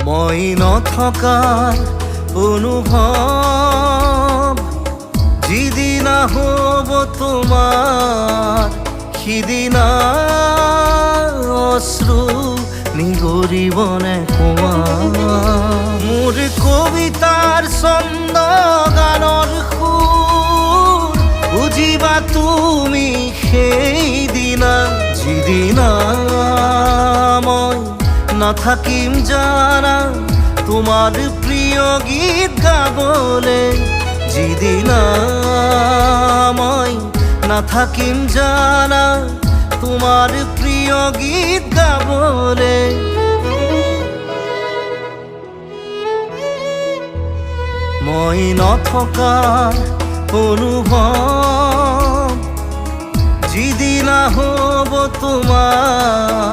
মই নথকাৰ অনুভৱ যিদিনা হ'ব তোমাৰ সিদিনা অশ্ৰু নিগৰিবনে কোৱা মোৰ কবিতাৰ ছন্দ গানৰ সুৰ বুজিবা তুমি সেইদিনা যিদিনা মই নাথাকিম জানা তোমাৰ প্ৰিয় গীত গাবলে যিদিনা মই নাথাকিম জানা তোমাৰ প্ৰিয় গীত গাবলে মই নথকাৰ অনুভৱ যিদিনা হ'ব তোমাৰ